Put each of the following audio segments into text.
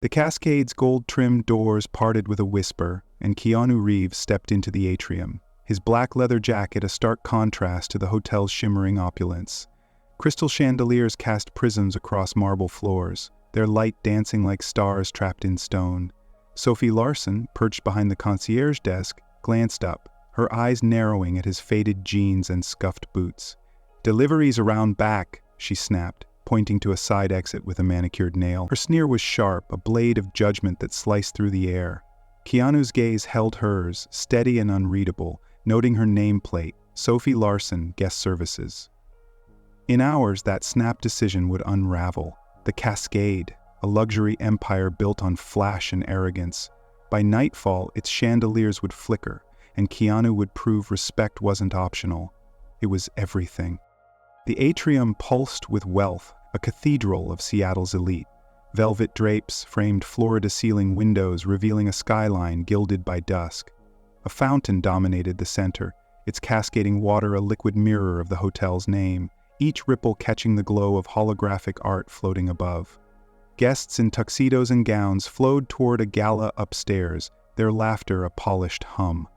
The Cascade's gold-trimmed doors parted with a whisper, and Keanu Reeves stepped into the atrium, his black leather jacket a stark contrast to the hotel's shimmering opulence. Crystal chandeliers cast prisms across marble floors, their light dancing like stars trapped in stone. Sophie Larson, perched behind the concierge desk, glanced up, her eyes narrowing at his faded jeans and scuffed boots. "Deliveries around back," she snapped, pointing to a side exit with a manicured nail. Her sneer was sharp, a blade of judgment that sliced through the air. Keanu's gaze held hers, steady and unreadable, noting her nameplate, Sophie Larson, Guest Services. In hours, that snap decision would unravel. The Cascade, a luxury empire built on flash and arrogance. By nightfall, its chandeliers would flicker, and Keanu would prove respect wasn't optional. It was everything. The atrium pulsed with wealth, a cathedral of Seattle's elite. Velvet drapes framed floor-to-ceiling windows revealing a skyline gilded by dusk. A fountain dominated the center, its cascading water a liquid mirror of the hotel's name, each ripple catching the glow of holographic art floating above. Guests in tuxedos and gowns flowed toward a gala upstairs, their laughter a polished hum.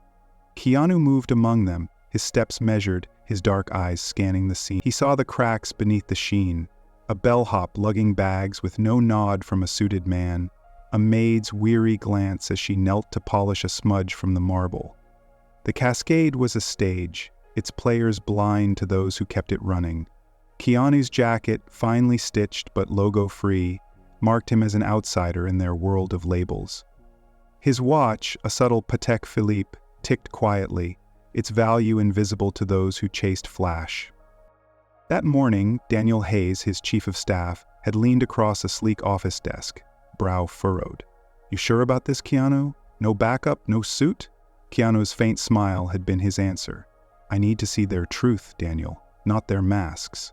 Keanu moved among them, his steps measured, his dark eyes scanning the scene. He saw the cracks beneath the sheen, a bellhop lugging bags with no nod from a suited man, a maid's weary glance as she knelt to polish a smudge from the marble. The Cascade was a stage, its players blind to those who kept it running. Keanu's jacket, finely stitched but logo-free, marked him as an outsider in their world of labels. His watch, a subtle Patek Philippe, ticked quietly, its value invisible to those who chased flash. That morning, Daniel Hayes, his chief of staff, had leaned across a sleek office desk, brow furrowed. "You sure about this, Keanu? No backup, no suit?" Keanu's faint smile had been his answer. "I need to see their truth, Daniel, not their masks."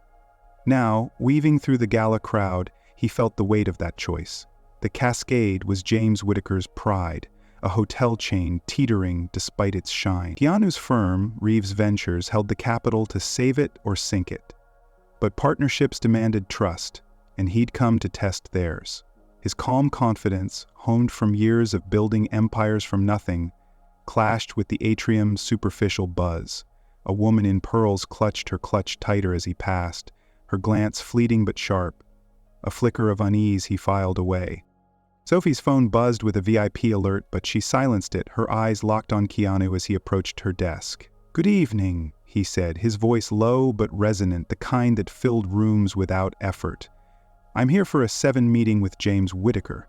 Now, weaving through the gala crowd, he felt the weight of that choice. The Cascade was James Whittaker's pride, a hotel chain teetering despite its shine. Keanu's firm, Reeves Ventures, held the capital to save it or sink it. But partnerships demanded trust, and he'd come to test theirs. His calm confidence, honed from years of building empires from nothing, clashed with the atrium's superficial buzz. A woman in pearls clutched her clutch tighter as he passed, her glance fleeting but sharp. A flicker of unease he filed away. Sophie's phone buzzed with a VIP alert, but she silenced it, her eyes locked on Keanu as he approached her desk. "Good evening," he said, his voice low but resonant, the kind that filled rooms without effort. "I'm here for a 7 meeting with James Whittaker."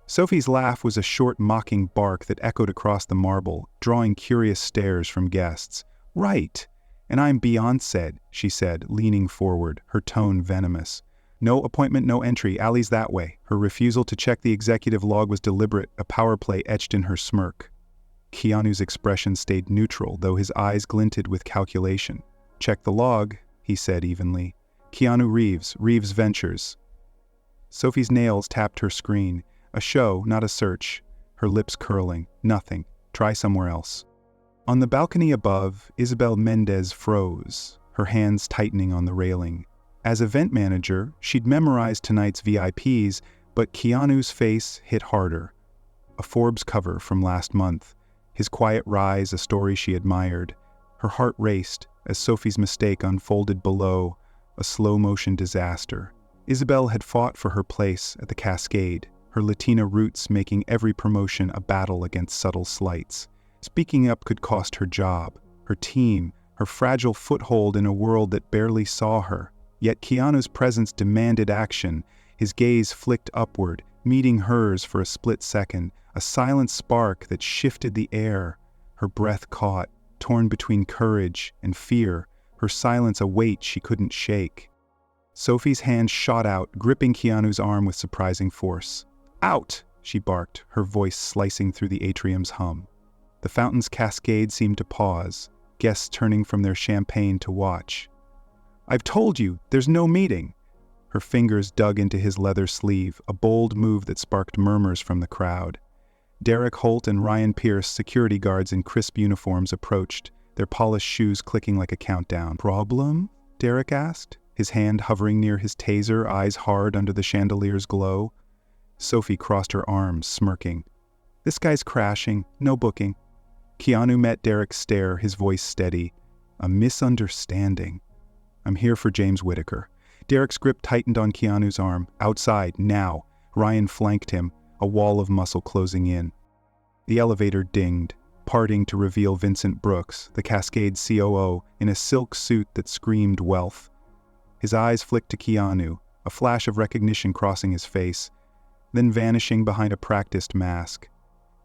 Sophie's laugh was a short, mocking bark that echoed across the marble, drawing curious stares from guests. "Right. And I'm Beyoncé," she said, leaning forward, her tone venomous. "No appointment, no entry, Allie's that way." Her refusal to check the executive log was deliberate, a power play etched in her smirk. Keanu's expression stayed neutral, though his eyes glinted with calculation. "Check the log," he said evenly. "Keanu Reeves, Reeves Ventures." Sophie's nails tapped her screen. A show, not a search. Her lips curling. "Nothing. Try somewhere else." On the balcony above, Isabel Mendez froze, her hands tightening on the railing. As event manager, she'd memorized tonight's VIPs, but Keanu's face hit harder. A Forbes cover from last month, his quiet rise a story she admired. Her heart raced as Sophie's mistake unfolded below, a slow-motion disaster. Isabel had fought for her place at the Cascade, her Latina roots making every promotion a battle against subtle slights. Speaking up could cost her job, her team, her fragile foothold in a world that barely saw her. Yet Keanu's presence demanded action, his gaze flicked upward, meeting hers for a split second, a silent spark that shifted the air. Her breath caught, torn between courage and fear, her silence a weight she couldn't shake. Sophie's hand shot out, gripping Keanu's arm with surprising force. "Out!" she barked, her voice slicing through the atrium's hum. The fountain's cascade seemed to pause, guests turning from their champagne to watch. "I've told you, there's no meeting." Her fingers dug into his leather sleeve, a bold move that sparked murmurs from the crowd. Derek Holt and Ryan Pierce, security guards in crisp uniforms, approached, their polished shoes clicking like a countdown. "Problem?" Derek asked, his hand hovering near his taser, eyes hard under the chandelier's glow. Sophie crossed her arms, smirking. This guy's crashing, no booking. Keanu met Derek's stare, his voice steady. A misunderstanding. I'm here for James Whitaker. Derek's grip tightened on Keanu's arm. Outside, now. Ryan flanked him, a wall of muscle closing in. The elevator dinged, parting to reveal Vincent Brooks, the Cascade COO, in a silk suit that screamed wealth. His eyes flicked to Keanu, a flash of recognition crossing his face, then vanishing behind a practiced mask.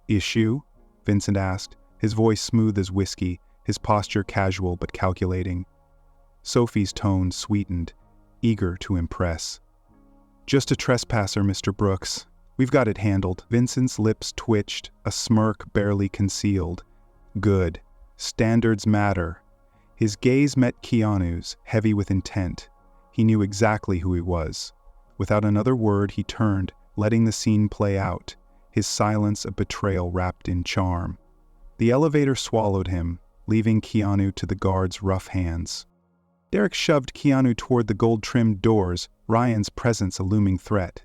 Issue? Vincent asked, his voice smooth as whiskey, his posture casual but calculating. Sophie's tone sweetened, eager to impress. Just a trespasser, Mr. Brooks. We've got it handled. Vincent's lips twitched, a smirk barely concealed. Good. Standards matter. His gaze met Keanu's, heavy with intent. He knew exactly who he was. Without another word, he turned, letting the scene play out, his silence a betrayal wrapped in charm. The elevator swallowed him, leaving Keanu to the guard's rough hands. Derek shoved Keanu toward the gold-trimmed doors, Ryan's presence a looming threat.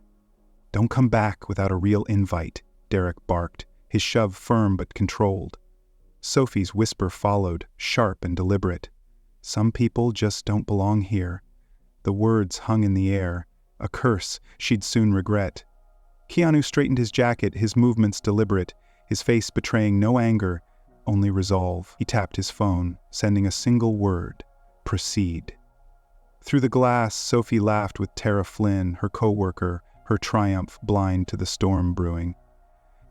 Don't come back without a real invite, Derek barked, his shove firm but controlled. Sophie's whisper followed, sharp and deliberate. Some people just don't belong here. The words hung in the air, a curse she'd soon regret. Keanu straightened his jacket, his movements deliberate, his face betraying no anger, only resolve. He tapped his phone, sending a single word. Proceed. Through the glass, Sophie laughed with Tara Flynn, her co-worker, her triumph blind to the storm brewing.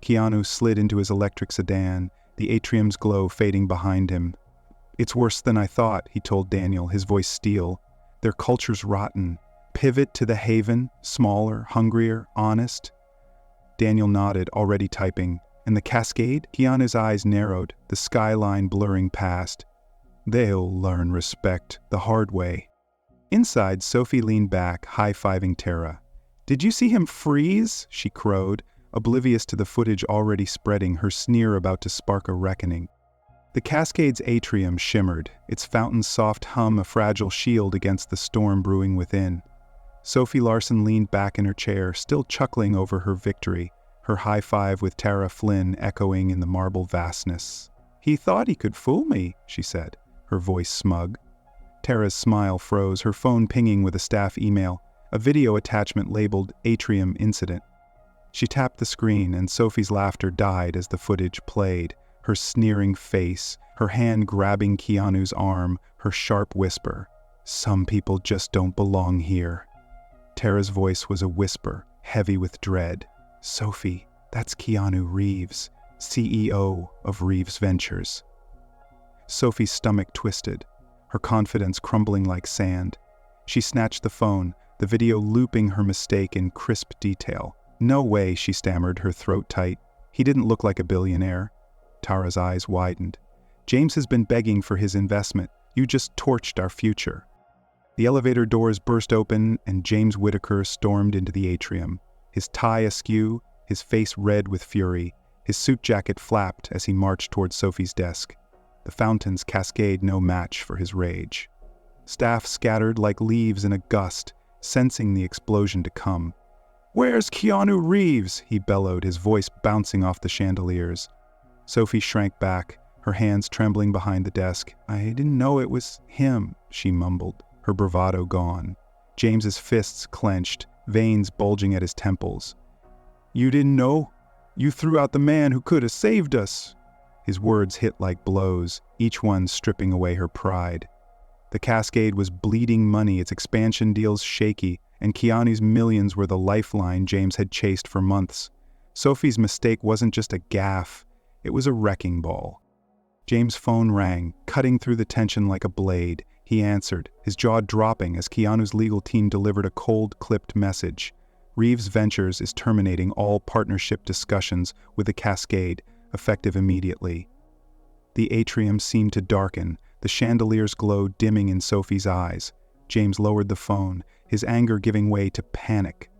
Keanu slid into his electric sedan, the atrium's glow fading behind him. It's worse than I thought, he told Daniel, his voice steel. Their culture's rotten. Pivot to the haven, smaller, hungrier, honest. Daniel nodded, already typing. And the Cascade? Keanu's eyes narrowed, the skyline blurring past. They'll learn respect the hard way. Inside, Sophie leaned back, high-fiving Tara. Did you see him freeze? She crowed, oblivious to the footage already spreading, her sneer about to spark a reckoning. The Cascade's atrium shimmered, its fountain's soft hum a fragile shield against the storm brewing within. Sophie Larson leaned back in her chair, still chuckling over her victory, her high five with Tara Flynn echoing in the marble vastness. He thought he could fool me, she said, her voice smug. Tara's smile froze, her phone pinging with a staff email, a video attachment labeled Atrium Incident. She tapped the screen, and Sophie's laughter died as the footage played, her sneering face, her hand grabbing Keanu's arm, her sharp whisper, "Some people just don't belong here." Tara's voice was a whisper, heavy with dread. "Sophie, that's Keanu Reeves, CEO of Reeves Ventures." Sophie's stomach twisted, her confidence crumbling like sand. She snatched the phone, the video looping her mistake in crisp detail. "No way," she stammered, her throat tight. "He didn't look like a billionaire." Tara's eyes widened. "James has been begging for his investment. You just torched our future." The elevator doors burst open, and James Whitaker stormed into the atrium, his tie askew, his face red with fury. His suit jacket flapped as he marched toward Sophie's desk. The fountains cascade no match for his rage. Staff scattered like leaves in a gust, sensing the explosion to come. "Where's Keanu Reeves?" he bellowed, his voice bouncing off the chandeliers. Sophie shrank back, her hands trembling behind the desk. "I didn't know it was him," she mumbled, her bravado gone. James's fists clenched, veins bulging at his temples. "You didn't know? You threw out the man who could have saved us." His words hit like blows, each one stripping away her pride. The Cascade was bleeding money, its expansion deals shaky, and Keanu's millions were the lifeline James had chased for months. Sophie's mistake wasn't just a gaffe, it was a wrecking ball. James' phone rang, cutting through the tension like a blade. He answered, his jaw dropping as Keanu's legal team delivered a cold, clipped message. Reeves Ventures is terminating all partnership discussions with the Cascade, effective immediately. The atrium seemed to darken, the chandelier's glow dimming in Sophie's eyes. James lowered the phone, his anger giving way to panic.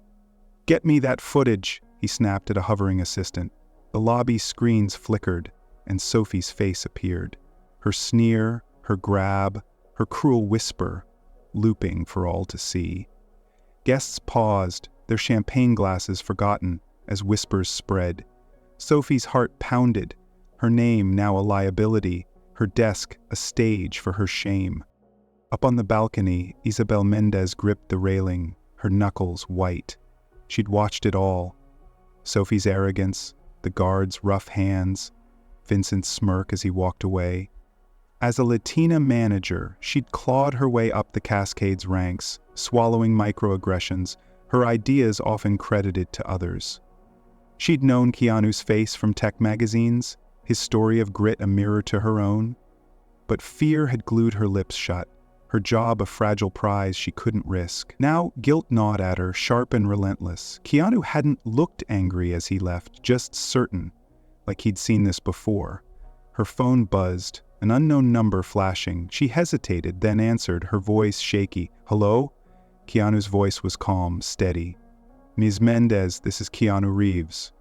"Get me that footage," he snapped at a hovering assistant. The lobby screens flickered, and Sophie's face appeared. Her sneer, her grab, her cruel whisper, looping for all to see. Guests paused, their champagne glasses forgotten, as whispers spread. Sophie's heart pounded, her name now a liability, her desk a stage for her shame. Up on the balcony, Isabel Mendez gripped the railing, her knuckles white. She'd watched it all. Sophie's arrogance, the guard's rough hands, Vincent's smirk as he walked away. As a Latina manager, she'd clawed her way up the Cascades ranks, swallowing microaggressions, her ideas often credited to others. She'd known Keanu's face from tech magazines, his story of grit a mirror to her own. But fear had glued her lips shut, her job a fragile prize she couldn't risk. Now guilt gnawed at her, sharp and relentless. Keanu hadn't looked angry as he left, just certain, like he'd seen this before. Her phone buzzed, an unknown number flashing. She hesitated, then answered, her voice shaky. "Hello?" Keanu's voice was calm, steady. "Ms. Mendez, this is Keanu Reeves.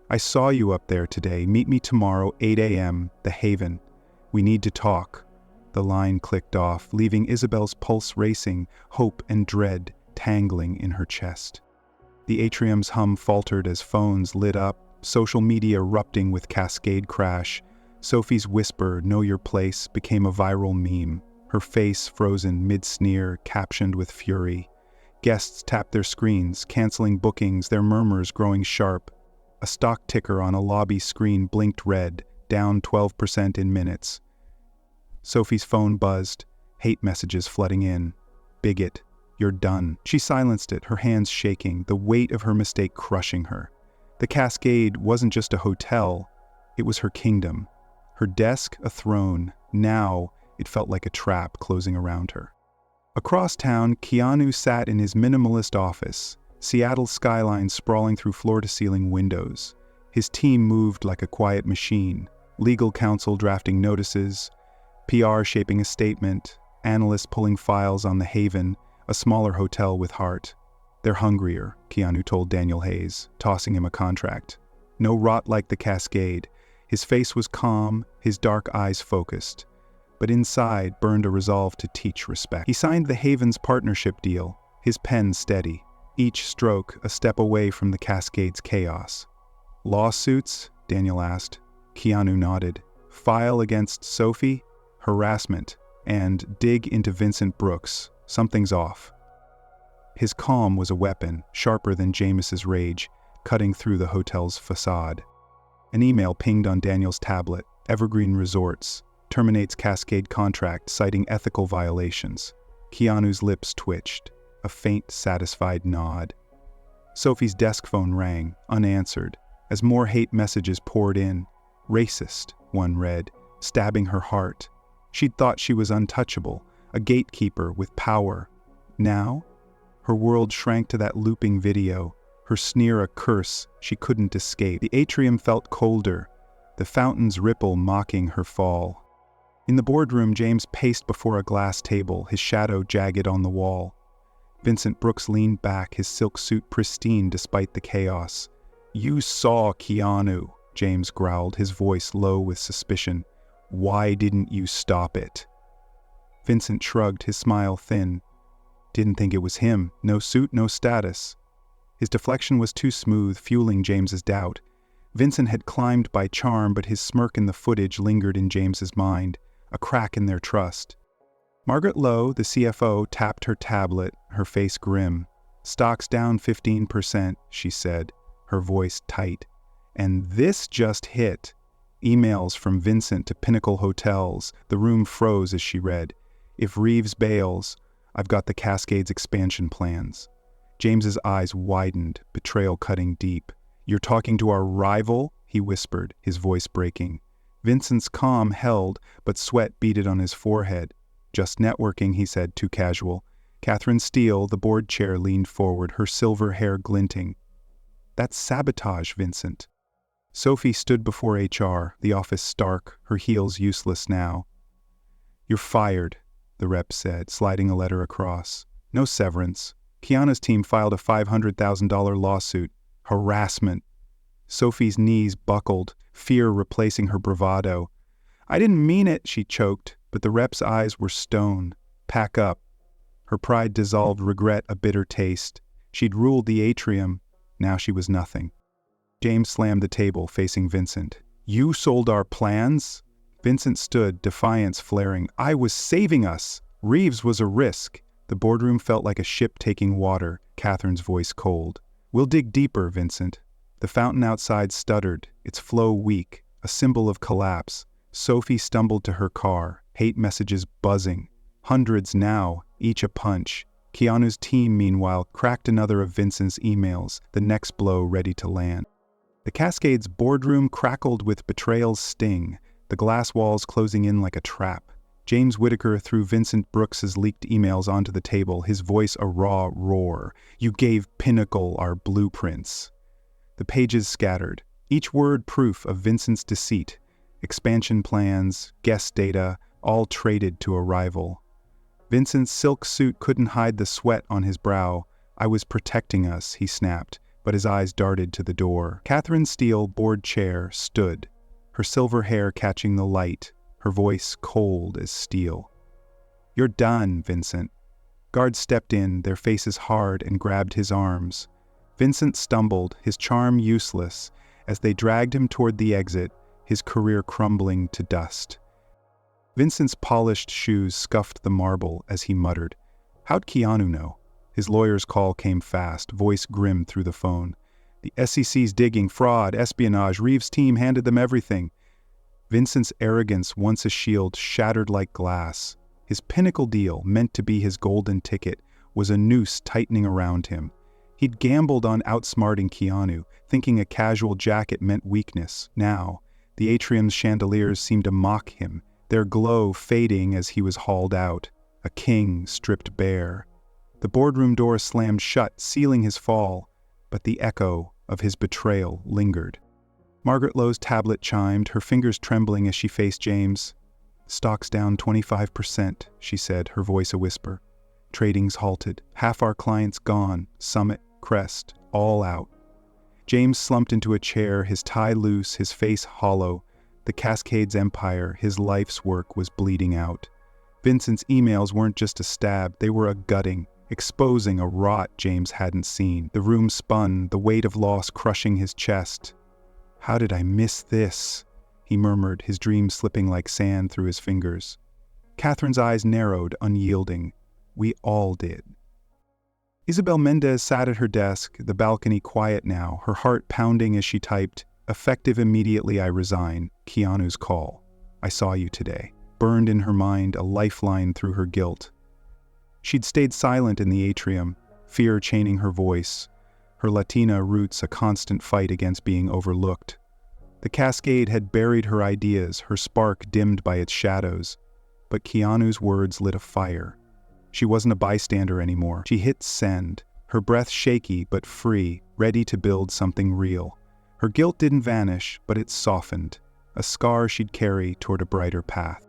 I saw you up there today. Meet me tomorrow, 8 a.m., The Haven. We need to talk." The line clicked off, leaving Isabel's pulse racing, hope and dread tangling in her chest. The atrium's hum faltered as phones lit up, social media erupting with cascade crash. Sophie's whisper, "Know your place," became a viral meme, her face frozen mid-sneer, captioned with fury. Guests tapped their screens, canceling bookings, their murmurs growing sharp. A stock ticker on a lobby screen blinked red, down 12% in minutes. Sophie's phone buzzed, hate messages flooding in. "Bigot, you're done." She silenced it, her hands shaking, the weight of her mistake crushing her. The Cascade wasn't just a hotel, it was her kingdom. Her desk a throne, now it felt like a trap closing around her. Across town, Keanu sat in his minimalist office, Seattle's skyline sprawling through floor-to-ceiling windows. His team moved like a quiet machine, legal counsel drafting notices, PR shaping a statement, analysts pulling files on The Haven, a smaller hotel with heart. "They're hungrier," Keanu told Daniel Hayes, tossing him a contract. "No rot like the Cascade." His face was calm, his dark eyes focused. But inside burned a resolve to teach respect. He signed the Haven's partnership deal, his pen steady, each stroke a step away from the Cascade's chaos. "Lawsuits?" Daniel asked. Keanu nodded. "File against Sophie? Harassment. And dig into Vincent Brooks. Something's off." His calm was a weapon, sharper than James's rage, cutting through the hotel's facade. An email pinged on Daniel's tablet. "Evergreen Resorts. Terminates Cascade contract citing ethical violations." Keanu's lips twitched, a faint, satisfied nod. Sophie's desk phone rang, unanswered, as more hate messages poured in. "Racist," one read, stabbing her heart. She'd thought she was untouchable, a gatekeeper with power. Now, her world shrank to that looping video, her sneer a curse she couldn't escape. The atrium felt colder, the fountain's ripple mocking her fall. In the boardroom, James paced before a glass table, his shadow jagged on the wall. Vincent Brooks leaned back, his silk suit pristine despite the chaos. "You saw Keanu," James growled, his voice low with suspicion. "Why didn't you stop it?" Vincent shrugged, his smile thin. "Didn't think it was him. No suit, no status." His deflection was too smooth, fueling James's doubt. Vincent had climbed by charm, but his smirk in the footage lingered in James's mind, a crack in their trust. Margaret Lowe, the CFO, tapped her tablet, her face grim. "Stock's down 15%, she said, her voice tight. "And this just hit." Emails from Vincent to Pinnacle Hotels. The room froze as she read. "If Reeves bails, I've got the Cascades expansion plans." James's eyes widened, betrayal cutting deep. "You're talking to our rival?" he whispered, his voice breaking. Vincent's calm held, but sweat beaded on his forehead. "Just networking," he said, too casual. Catherine Steele, the board chair, leaned forward, her silver hair glinting. "That's sabotage, Vincent." Sophie stood before HR, the office stark, her heels useless now. "You're fired," the rep said, sliding a letter across. "No severance. Keanu's team filed a $500,000 lawsuit. Harassment." Sophie's knees buckled, fear replacing her bravado. "I didn't mean it," she choked, but the rep's eyes were stone. "Pack up." Her pride dissolved, regret a bitter taste. She'd ruled the atrium, now she was nothing. James slammed the table, facing Vincent. "You sold our plans?" Vincent stood, defiance flaring. "I was saving us! Reeves was a risk." The boardroom felt like a ship taking water, Catherine's voice cold. "We'll dig deeper, Vincent." The fountain outside stuttered, its flow weak, a symbol of collapse. Sophie stumbled to her car, hate messages buzzing. Hundreds now, each a punch. Keanu's team, meanwhile, cracked another of Vincent's emails, the next blow ready to land. The Cascades boardroom crackled with betrayal's sting, the glass walls closing in like a trap. James Whittaker threw Vincent Brooks's leaked emails onto the table, his voice a raw roar. "You gave Pinnacle our blueprints." The pages scattered, each word proof of Vincent's deceit. Expansion plans, guest data, all traded to a rival. Vincent's silk suit couldn't hide the sweat on his brow. "I was protecting us," he snapped, but his eyes darted to the door. Catherine's steel board chair stood, her silver hair catching the light, her voice cold as steel. "You're done, Vincent." Guards stepped in, their faces hard, and grabbed his arms. Vincent stumbled, his charm useless, as they dragged him toward the exit, his career crumbling to dust. Vincent's polished shoes scuffed the marble as he muttered, "How'd Keanu know?" His lawyer's call came fast, voice grim through the phone. "The SEC's digging, fraud, espionage, Reeves' team handed them everything." Vincent's arrogance, once a shield, shattered like glass. His pinnacle deal, meant to be his golden ticket, was a noose tightening around him. He'd gambled on outsmarting Keanu, thinking a casual jacket meant weakness. Now, the atrium's chandeliers seemed to mock him, their glow fading as he was hauled out, a king stripped bare. The boardroom door slammed shut, sealing his fall, but the echo of his betrayal lingered. Margaret Lowe's tablet chimed, her fingers trembling as she faced James. "Stock's down 25%, she said, her voice a whisper. "Trading's halted. Half our clients gone. Summit, Crest, all out." James slumped into a chair, his tie loose, his face hollow. The Cascades empire, his life's work, was bleeding out. Vincent's emails weren't just a stab, they were a gutting, exposing a rot James hadn't seen. The room spun, the weight of loss crushing his chest. "How did I miss this?" he murmured, his dreams slipping like sand through his fingers. Catherine's eyes narrowed, unyielding. "We all did." Isabel Mendez sat at her desk, the balcony quiet now, her heart pounding as she typed, "Effective immediately I resign. Keanu's call. I saw you today." Burned in her mind, a lifeline through her guilt. She'd stayed silent in the atrium, fear chaining her voice, her Latina roots a constant fight against being overlooked. The Cascade had buried her ideas, her spark dimmed by its shadows. But Keanu's words lit a fire. She wasn't a bystander anymore. She hit send, her breath shaky but free, ready to build something real. Her guilt didn't vanish, but it softened, a scar she'd carry toward a brighter path.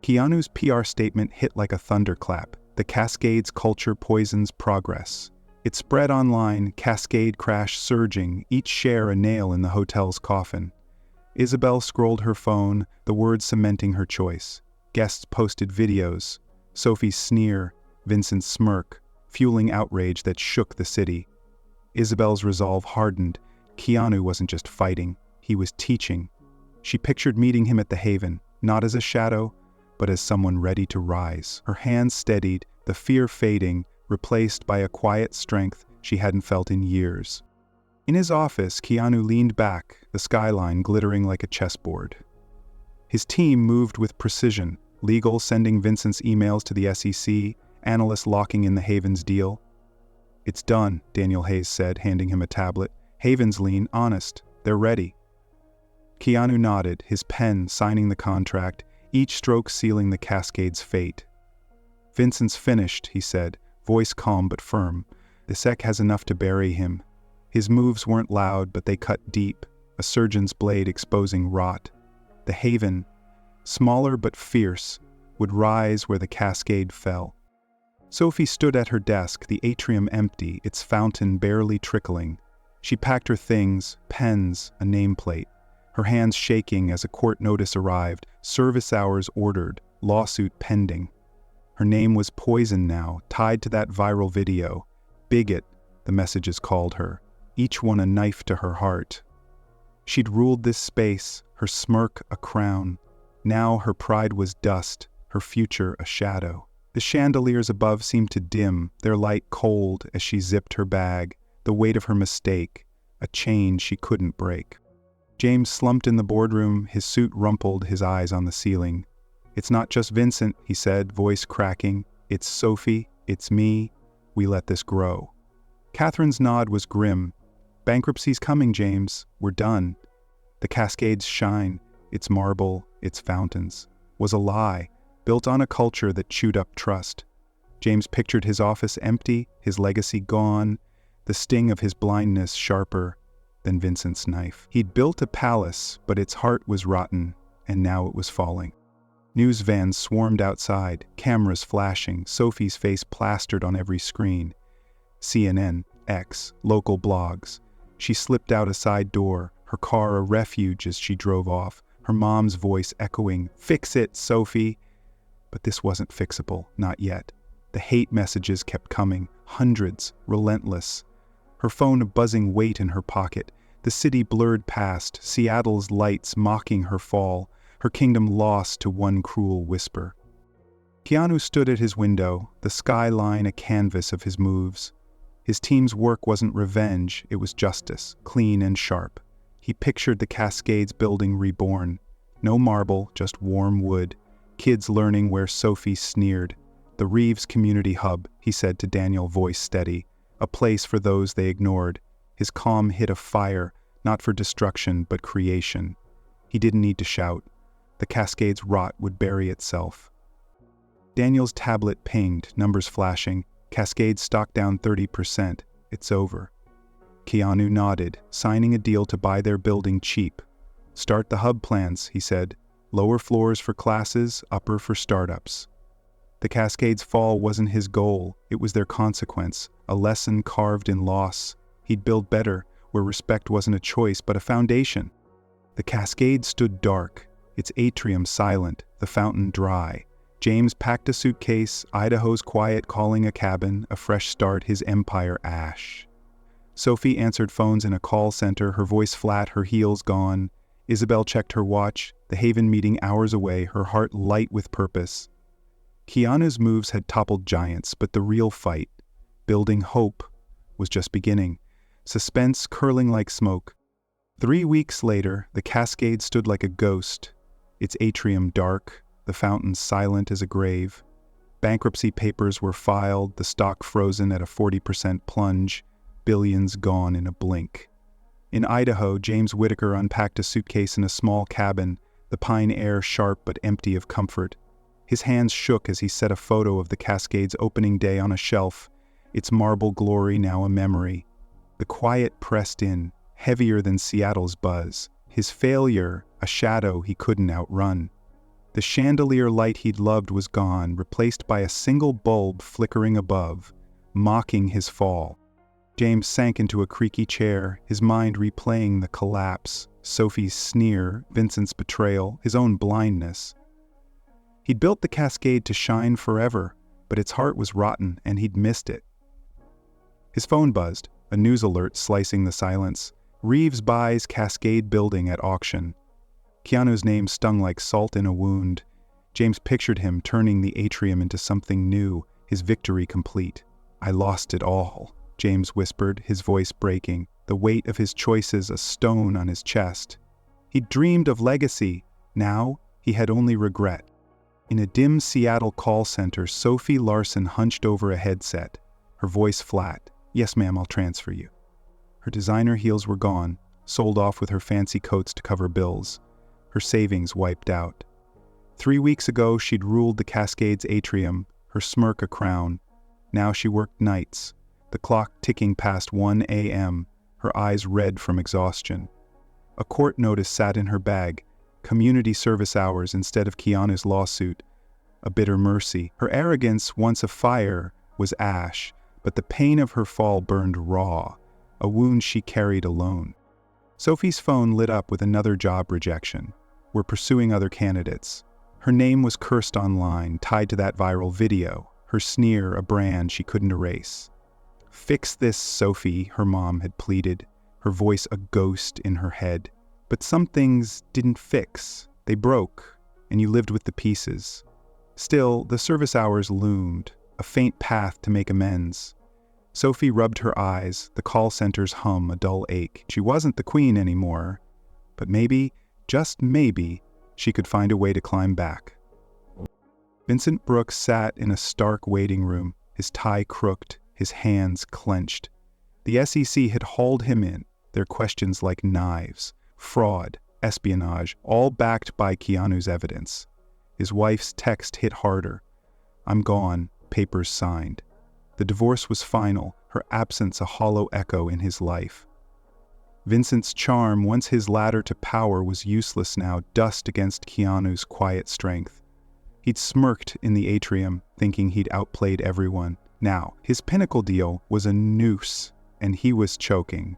Keanu's PR statement hit like a thunderclap. The Cascade's culture poisons progress. It spread online, Cascade crash surging, each share a nail in the hotel's coffin. Isabel scrolled her phone, the words cementing her choice. Guests posted videos. Sophie's sneer, Vincent's smirk, fueling outrage that shook the city. Isabel's resolve hardened. Keanu wasn't just fighting, he was teaching. She pictured meeting him at the Haven, not as a shadow, but as someone ready to rise. Her hands steadied, the fear fading, replaced by a quiet strength she hadn't felt in years. In his office, Keanu leaned back, the skyline glittering like a chessboard. His team moved with precision, legal sending Vincent's emails to the SEC, analysts locking in the Haven's deal. "It's done," Daniel Hayes said, handing him a tablet. "Haven's lean, honest, they're ready." Keanu nodded, his pen signing the contract, each stroke sealing the Cascade's fate. "Vincent's finished," he said, voice calm but firm. "The SEC has enough to bury him." His moves weren't loud, but they cut deep, a surgeon's blade exposing rot. The Haven, smaller but fierce, would rise where the Cascade fell. Sophie stood at her desk, the atrium empty, its fountain barely trickling. She packed her things, pens, a nameplate, her hands shaking as a court notice arrived, service hours ordered, lawsuit pending. Her name was poison now, tied to that viral video. Bigot, the messages called her, each one a knife to her heart. She'd ruled this space, her smirk a crown. Now her pride was dust, her future a shadow. The chandeliers above seemed to dim, their light cold as she zipped her bag, the weight of her mistake, a chain she couldn't break. James slumped in the boardroom, his suit rumpled, his eyes on the ceiling. "It's not just Vincent," he said, voice cracking. "It's Sophie, it's me. We let this grow." Catherine's nod was grim. "Bankruptcy's coming, James. We're done." The Cascades shine, its marble, its fountains, was a lie, built on a culture that chewed up trust. James pictured his office empty, his legacy gone, the sting of his blindness sharper than Vincent's knife. He'd built a palace, but its heart was rotten, and now it was falling. News vans swarmed outside, cameras flashing, Sophie's face plastered on every screen. CNN, X, local blogs. She slipped out a side door, her car a refuge as she drove off, her mom's voice echoing, "Fix it, Sophie!" But this wasn't fixable, not yet. The hate messages kept coming, hundreds, relentless. Her phone a buzzing weight in her pocket. The city blurred past, Seattle's lights mocking her fall, her kingdom lost to one cruel whisper. Keanu stood at his window, the skyline a canvas of his moves. His team's work wasn't revenge, it was justice, clean and sharp. He pictured the Cascades building reborn. No marble, just warm wood. Kids learning where Sophie sneered. The Reeves Community Hub, he said to Daniel, voice steady. A place for those they ignored. His calm hit a fire, not for destruction, but creation. He didn't need to shout. The Cascades' rot would bury itself. Daniel's tablet pinged, numbers flashing. Cascade stock down 30%. It's over. Keanu nodded, signing a deal to buy their building cheap. "Start the hub plans," he said. "Lower floors for classes, upper for startups." The Cascades' fall wasn't his goal, it was their consequence, a lesson carved in loss. He'd build better, where respect wasn't a choice but a foundation. The Cascade stood dark, its atrium silent, the fountain dry. James packed a suitcase, Idaho's quiet calling a cabin, a fresh start, his empire ash. Sophie answered phones in a call center, her voice flat, her heels gone. Isabel checked her watch, the Haven meeting hours away, her heart light with purpose. Keanu's moves had toppled giants, but the real fight, building hope, was just beginning. Suspense curling like smoke. 3 weeks later, the Cascade stood like a ghost, its atrium dark, the fountain silent as a grave. Bankruptcy papers were filed, the stock frozen at a 40% plunge, billions gone in a blink. In Idaho, James Whitaker unpacked a suitcase in a small cabin, the pine air sharp but empty of comfort. His hands shook as he set a photo of the Cascades' opening day on a shelf, its marble glory now a memory. The quiet pressed in, heavier than Seattle's buzz, his failure a shadow he couldn't outrun. The chandelier light he'd loved was gone, replaced by a single bulb flickering above, mocking his fall. James sank into a creaky chair, his mind replaying the collapse, Sophie's sneer, Vincent's betrayal, his own blindness. He'd built the Cascade to shine forever, but its heart was rotten and he'd missed it. His phone buzzed, a news alert slicing the silence. Reeves buys Cascade building at auction. Keanu's name stung like salt in a wound. James pictured him turning the atrium into something new, his victory complete. "I lost it all," James whispered, his voice breaking, the weight of his choices a stone on his chest. He'd dreamed of legacy. Now he had only regret. In a dim Seattle call center, Sophie Larson hunched over a headset, her voice flat. "Yes, ma'am, I'll transfer you." Her designer heels were gone, sold off with her fancy coats to cover bills. Her savings wiped out. 3 weeks ago, she'd ruled the Cascades' atrium, her smirk a crown. Now she worked nights, the clock ticking past 1 a.m., her eyes red from exhaustion. A court notice sat in her bag, community service hours instead of Keanu's lawsuit. A bitter mercy. Her arrogance, once a fire, was ash, but the pain of her fall burned raw, a wound she carried alone. Sophie's phone lit up with another job rejection. "We're pursuing other candidates." Her name was cursed online, tied to that viral video, her sneer a brand she couldn't erase. "Fix this, Sophie," her mom had pleaded, her voice a ghost in her head. But some things didn't fix. They broke, and you lived with the pieces. Still, the service hours loomed, a faint path to make amends. Sophie rubbed her eyes, the call center's hum a dull ache. She wasn't the queen anymore, but maybe, just maybe, she could find a way to climb back. Vincent Brooks sat in a stark waiting room, his tie crooked, his hands clenched. The SEC had hauled him in, their questions like knives. Fraud, espionage, all backed by Keanu's evidence. His wife's text hit harder. "I'm gone," papers signed. The divorce was final, her absence a hollow echo in his life. Vincent's charm, once his ladder to power, was useless now, dust against Keanu's quiet strength. He'd smirked in the atrium, thinking he'd outplayed everyone. Now, his pinnacle deal was a noose, and he was choking.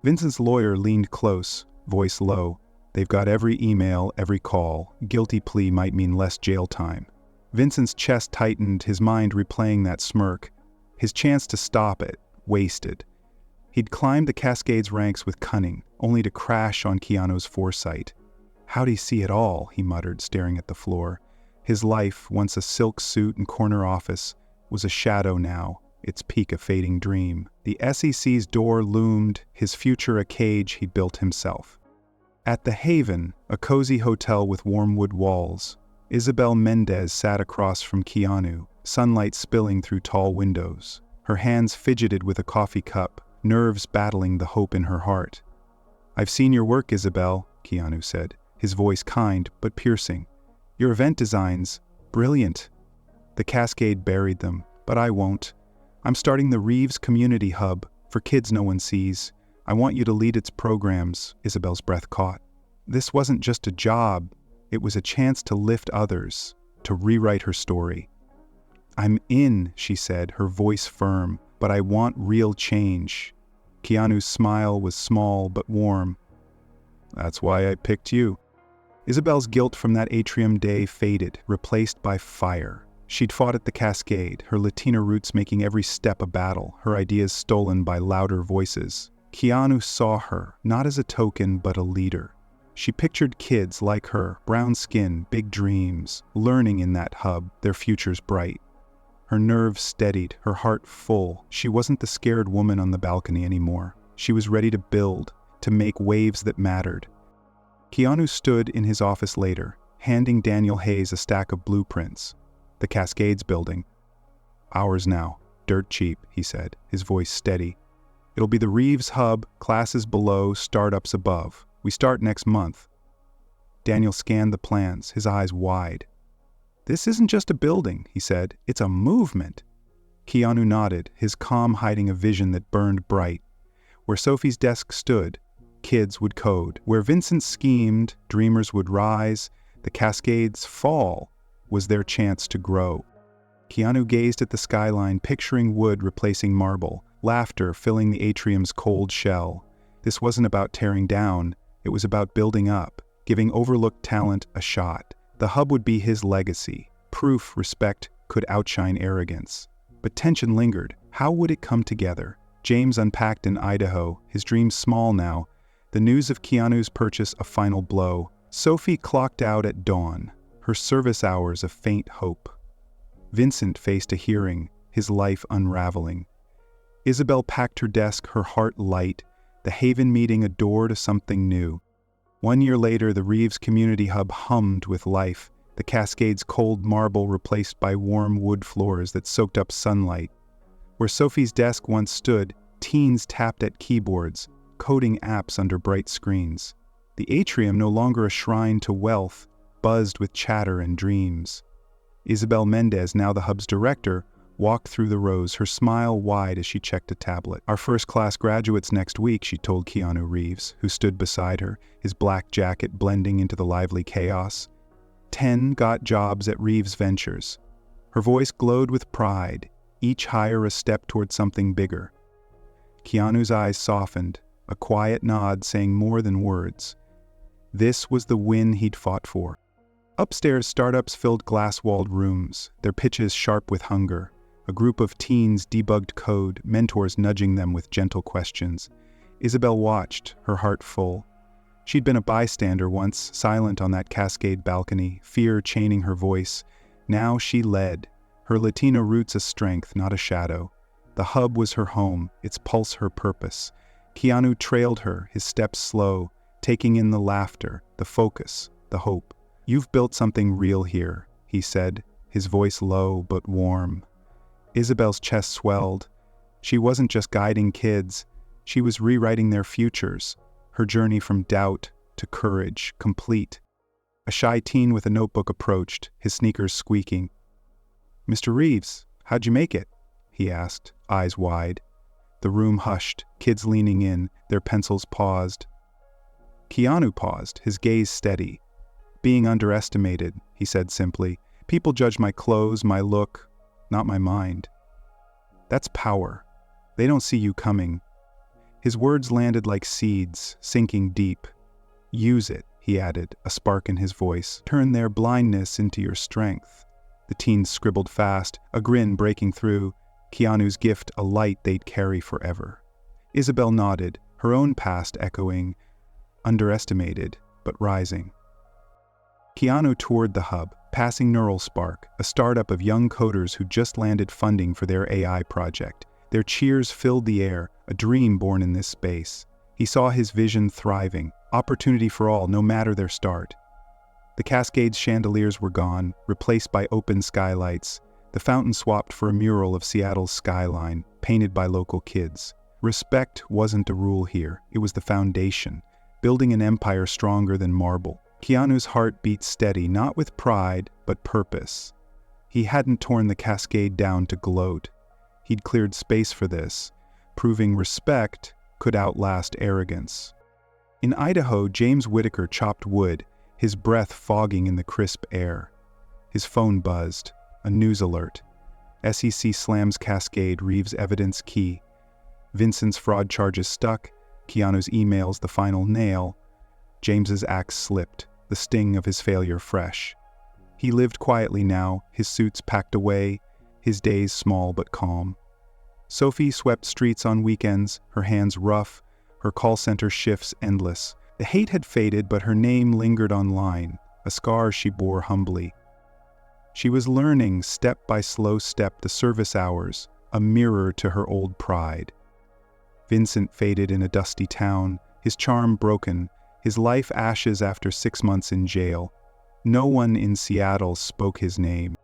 Vincent's lawyer leaned close, voice low. "They've got every email, every call. Guilty plea might mean less jail time." Vincent's chest tightened, his mind replaying that smirk. His chance to stop it, wasted. He'd climbed the Cascades ranks with cunning, only to crash on Keanu's foresight. "How'd he see it all?" he muttered, staring at the floor. His life, once a silk suit and corner office, was a shadow now, its peak a fading dream. The SEC's door loomed, his future a cage he'd built himself. At the Haven, a cozy hotel with warm wood walls, Isabel Mendez sat across from Keanu, sunlight spilling through tall windows. Her hands fidgeted with a coffee cup, nerves battling the hope in her heart. "I've seen your work, Isabel," Keanu said, his voice kind but piercing. "Your event designs, brilliant." The Cascade buried them, but I won't. "I'm starting the Reeves Community Hub, for kids no one sees. I want you to lead its programs," Isabel's breath caught. This wasn't just a job, it was a chance to lift others, to rewrite her story. "I'm in," she said, her voice firm, "but I want real change." Keanu's smile was small but warm. "That's why I picked you." Isabel's guilt from that atrium day faded, replaced by fire. She'd fought at the Cascade, her Latina roots making every step a battle, her ideas stolen by louder voices. Keanu saw her, not as a token, but a leader. She pictured kids like her, brown skin, big dreams, learning in that hub, their futures bright. Her nerves steadied, her heart full. She wasn't the scared woman on the balcony anymore. She was ready to build, to make waves that mattered. Keanu stood in his office later, handing Daniel Hayes a stack of blueprints. The Cascades building. "Ours now. Dirt cheap," he said, his voice steady. "It'll be the Reeves Hub, classes below, startups above. We start next month." Daniel scanned the plans, his eyes wide. "This isn't just a building," he said. "It's a movement." Keanu nodded, his calm hiding a vision that burned bright. Where Sophie's desk stood, kids would code. Where Vincent schemed, dreamers would rise. The Cascades' fall was their chance to grow. Keanu gazed at the skyline, picturing wood replacing marble, laughter filling the atrium's cold shell. This wasn't about tearing down, it was about building up, giving overlooked talent a shot. The hub would be his legacy. Proof respect could outshine arrogance. But tension lingered. How would it come together? James unpacked in Idaho, his dreams small now. The news of Keanu's purchase a final blow. Sophie clocked out at dawn, her service hours a faint hope. Vincent faced a hearing, his life unraveling. Isabel packed her desk, her heart light, the Haven meeting a door to something new. 1 year later, the Reeves Community Hub hummed with life, the Cascades' cold marble replaced by warm wood floors that soaked up sunlight. Where Sophie's desk once stood, teens tapped at keyboards, coding apps under bright screens. The atrium, no longer a shrine to wealth, buzzed with chatter and dreams. Isabel Mendez, now the hub's director, walked through the rows, her smile wide as she checked a tablet. "Our first-class graduates next week," she told Keanu Reeves, who stood beside her, his black jacket blending into the lively chaos. 10 got jobs at Reeves Ventures. Her voice glowed with pride, each hire a step toward something bigger. Keanu's eyes softened, a quiet nod saying more than words. This was the win he'd fought for. Upstairs, startups filled glass-walled rooms, their pitches sharp with hunger. A group of teens debugged code, mentors nudging them with gentle questions. Isabel watched, her heart full. She'd been a bystander once, silent on that Cascade balcony, fear chaining her voice. Now she led, her Latina roots a strength, not a shadow. The hub was her home, its pulse her purpose. Keanu trailed her, his steps slow, taking in the laughter, the focus, the hope. "You've built something real here," he said, his voice low but warm. Isabel's chest swelled. She wasn't just guiding kids, she was rewriting their futures, her journey from doubt to courage, complete. A shy teen with a notebook approached, his sneakers squeaking. "Mr. Reeves, how'd you make it?" he asked, eyes wide. The room hushed, kids leaning in, their pencils paused. Keanu paused, his gaze steady. "Being underestimated," he said simply. "People judge my clothes, my look, not my mind. That's power. They don't see you coming." His words landed like seeds, sinking deep. "Use it," he added, a spark in his voice. "Turn their blindness into your strength." The teens scribbled fast, a grin breaking through. Keanu's gift, a light they'd carry forever. Isabel nodded, her own past echoing, underestimated, but rising. Keanu toured the hub, passing Neural Spark, a startup of young coders who just landed funding for their AI project. Their cheers filled the air, a dream born in this space. He saw his vision thriving, opportunity for all, no matter their start. The Cascade's chandeliers were gone, replaced by open skylights. The fountain swapped for a mural of Seattle's skyline, painted by local kids. Respect wasn't a rule here, it was the foundation, building an empire stronger than marble. Keanu's heart beat steady, not with pride, but purpose. He hadn't torn the Cascade down to gloat. He'd cleared space for this, proving respect could outlast arrogance. In Idaho, James Whitaker chopped wood, his breath fogging in the crisp air. His phone buzzed, a news alert. SEC slams Cascade, Reeves evidence key. Vincent's fraud charges stuck, Keanu's emails the final nail. James's axe slipped, the sting of his failure fresh. He lived quietly now, his suits packed away, his days small but calm. Sophie swept streets on weekends, her hands rough, her call center shifts endless. The hate had faded, but her name lingered online, a scar she bore humbly. She was learning, step by slow step, the service hours, a mirror to her old pride. Vincent faded in a dusty town, his charm broken, his life ashes after 6 months in jail. No one in Seattle spoke his name.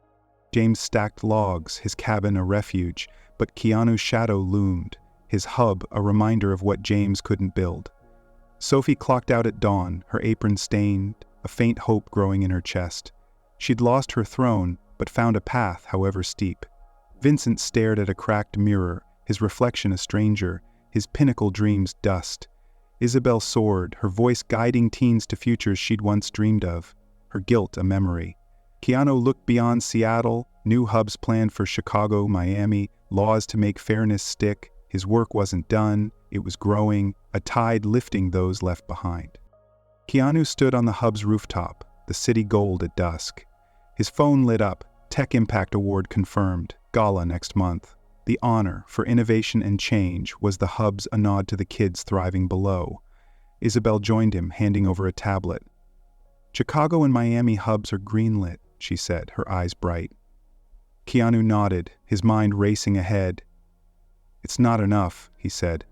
James stacked logs, his cabin a refuge, but Keanu's shadow loomed, his hub a reminder of what James couldn't build. Sophie clocked out at dawn, her apron stained, a faint hope growing in her chest. She'd lost her throne, but found a path, however steep. Vincent stared at a cracked mirror, his reflection a stranger, his pinnacle dreams dust. Isabel soared, her voice guiding teens to futures she'd once dreamed of, her guilt a memory. Keanu looked beyond Seattle, new hubs planned for Chicago, Miami, laws to make fairness stick. His work wasn't done, it was growing, a tide lifting those left behind. Keanu stood on the hub's rooftop, the city gold at dusk. His phone lit up, Tech Impact Award confirmed, gala next month. The honor for innovation and change was the hub's a nod to the kids thriving below. Isabel joined him, handing over a tablet. "Chicago and Miami hubs are greenlit," she said, her eyes bright. Keanu nodded, his mind racing ahead. "It's not enough," he said.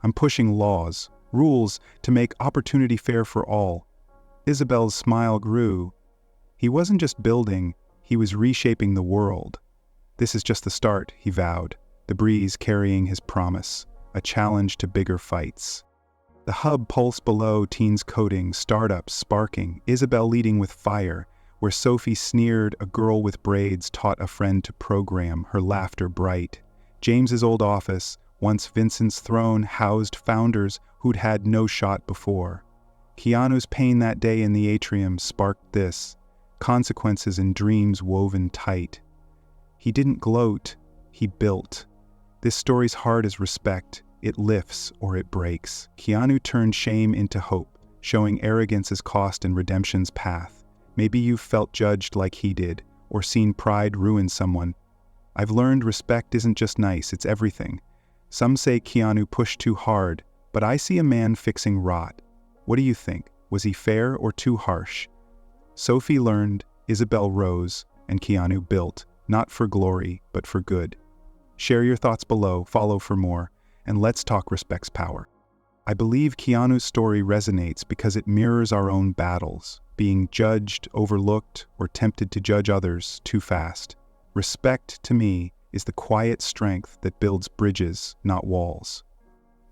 "I'm pushing laws, rules to make opportunity fair for all." Isabel's smile grew. He wasn't just building, he was reshaping the world. "This is just the start," he vowed, the breeze carrying his promise, a challenge to bigger fights. The hub pulsed below, teens coding, startups sparking, Isabel leading with fire. Where Sophie sneered, a girl with braids taught a friend to program, her laughter bright. James's old office, once Vincent's throne, housed founders who'd had no shot before. Keanu's pain that day in the atrium sparked this, consequences and dreams woven tight. He didn't gloat, he built. This story's hard as respect, it lifts or it breaks. Keanu turned shame into hope, showing arrogance as cost and redemption's path. Maybe you've felt judged like he did, or seen pride ruin someone. I've learned respect isn't just nice, it's everything. Some say Keanu pushed too hard, but I see a man fixing rot. What do you think? Was he fair or too harsh? Sophie learned, Isabel rose, and Keanu built, not for glory, but for good. Share your thoughts below, follow for more, and let's talk respects power. I believe Keanu's story resonates because it mirrors our own battles, being judged, overlooked, or tempted to judge others too fast. Respect, to me, is the quiet strength that builds bridges, not walls.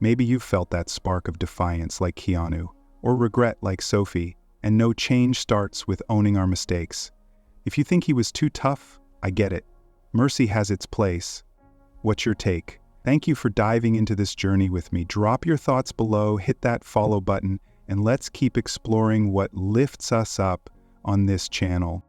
Maybe you've felt that spark of defiance like Keanu, or regret like Sophie, and no change starts with owning our mistakes. If you think he was too tough, I get it. Mercy has its place. What's your take? Thank you for diving into this journey with me. Drop your thoughts below, hit that follow button, and let's keep exploring what lifts us up on this channel.